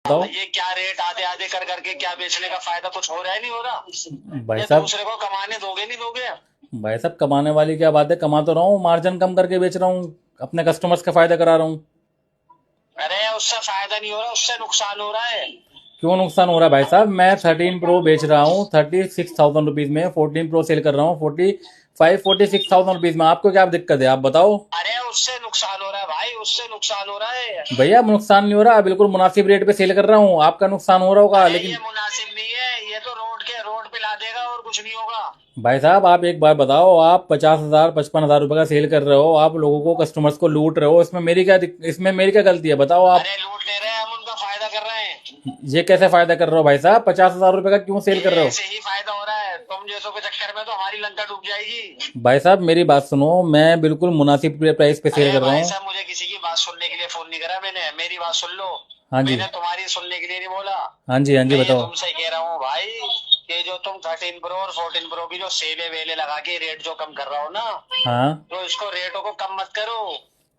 तो ये क्या रेट आधे आधे कर करके क्या बेचने का फायदा कुछ हो रहा है, नहीं हो रहा? भाई ये साहब, दूसरे को कमाने दोगे नहीं दोगे? भाई साहब कमाने वाली क्या बात है, कमा तो रहा हूँ, मार्जिन कम करके बेच रहा हूँ, अपने कस्टमर्स का फायदा करा रहा हूँ। अरे उससे फायदा नहीं हो रहा, उससे नुकसान हो रहा है। क्यों नुकसान हो रहा है भाई साहब? मैं 13 प्रो बेच रहा हूँ 36,000 रुपीज में, 14 प्रो सेल कर रहा हूँ 46,000 रुपीज में। आपको क्या दिक्कत है, आप बताओ। अरे उससे नुकसान हो रहा है भाई, उससे नुकसान हो रहा है। भैया नुकसान नहीं हो रहा, बिल्कुल मुनासिब रेट पे सेल कर रहा हूँ, आपका नुकसान हो रहा होगा अरे ये लेकिन। मुनासिब नहीं है, ये तो रोड पे ला देगा और कुछ नहीं होगा। भाई साहब आप एक बार बताओ, आप 50,000 55,000 रुपए का सेल कर रहे हो, आप लोगों को कस्टमर्स को लूट रहे हो, इसमें मेरी क्या गलती है, बताओ आप। अरे लूट ले रहे हैं हम, उनका फायदा कर रहे हैं। ये कैसे फायदा कर रहे हो भाई साहब? 50,000 रुपए का क्यों सेल ये कर रहे हो? ऐसे ही फायदा हो रहा है, तुम जैसों के चक्कर में तो हमारी लंका डूब जाएगी। भाई साहब मेरी बात सुनो, मैं बिल्कुल मुनासिब प्राइस पे सेल अरे कर रहा भाई हूँ। साहब, मुझे किसी की बात सुनने के लिए फोन नहीं करा मैंने, मेरी बात सुन लो। हाँ जी। मैंने तुम्हारी सुनने के लिए नहीं बोला। हाँ जी, हाँ जी मैं ये बताओ। तुमसे कह रहा हूँ भाई, कि जो तुम 13 प्रो और 14 प्रो की जो सेले वेले लगा के रेट जो कम कर रहा हो ना, हाँ। तो इसको रेटों को कम मत करो।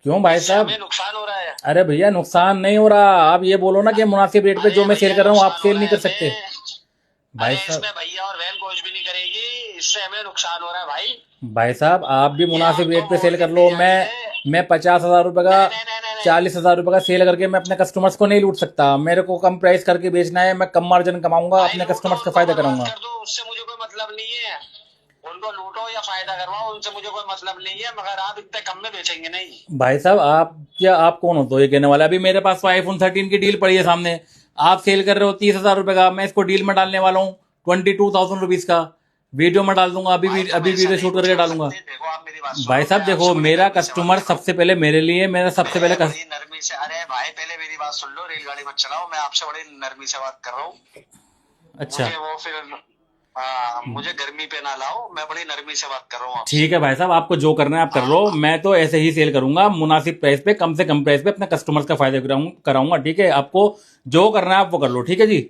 क्यों भाई इससे साहब? हमें नुकसान हो रहा है। अरे भैया नुकसान नहीं हो रहा, आप ये बोलो ना कि मुनासिब रेट पे जो अरे मैं सेल भैया कर रहा हूँ आप नुकसान हो सेल रहा नहीं है कर सकते। हमें। भाई अरे साहब, इसमें भैया और बहन कुछ भी नहीं करेगी, इससे हमें नुकसान हो रहा है भाई। भाई साहब आप भी ये मुनासिब हमको रेट पे सेल कर वार्निंग दी लो। जा मैं रही है। मैं 50,000 रुपए का, नहीं नहीं नहीं नहीं नहीं। 40,000 रुपए का सेल करके मैं अपने कस्टमर्स को नहीं लूट सकता। मेरे को कम प्राइस करके बेचना है, मैं कम मार्जिन कमाऊंगा, भाई अपने लूटो कस्टमर्स का उनको, फायदा बर्बाद कराऊंगा। कर दो, उससे मुझे कोई मतलब नहीं है। उनको लूटो या फायदा करवाओ, उनसे मुझे कोई मतलब नहीं है, मगर आप इतने कम में बेचेंगे नहीं। भाई साहब आप कौन हो तो ये कहने वाला? अभी मेरे पास तो iPhone 13 की डील पड़ी है सामने, आप सेल कर रहे हो 30,000 रुपए का, मैं इसको डील में डालने वाला हूँ 22,000 रुपीज का। वीडियो में डाल दूंगा, भाई तुम अभी ऐसा वीडियो नहीं शूट कुछ करके कर डालूंगा। सकते, देखो आप मेरी बात भाई सुनो, साहब मैं देखो, आपसे बड़ी मेरा नरमी से बात कस्टमर कर रहा हूँ। सबसे पहले मेरे लिए, मेरा सबसे पहले मैं बड़ी नरमी से, अरे भाई पहले मेरी बात सुन लो, रेलगाड़ी मत चलाओ, मैं आपसे बड़ी नरमी से बात कर रहा हूँ। अच्छा। मुझे वो फिर, हाँ मुझे गर्मी पे ना लाओ, मैं बड़ी नरमी से बात कर रहा हूँ ठीक आपसे। है भाई साहब, आपको जो करना है आप कर लो, हाँ मैं तो ऐसे ही सेल करूंगा मुनासिब प्राइस पे, कम से कम प्राइस पे अपने कस्टमर्स का फायदा कराऊंगा। ठीक है, आपको जो करना है आप वो कर लो, ठीक है जी।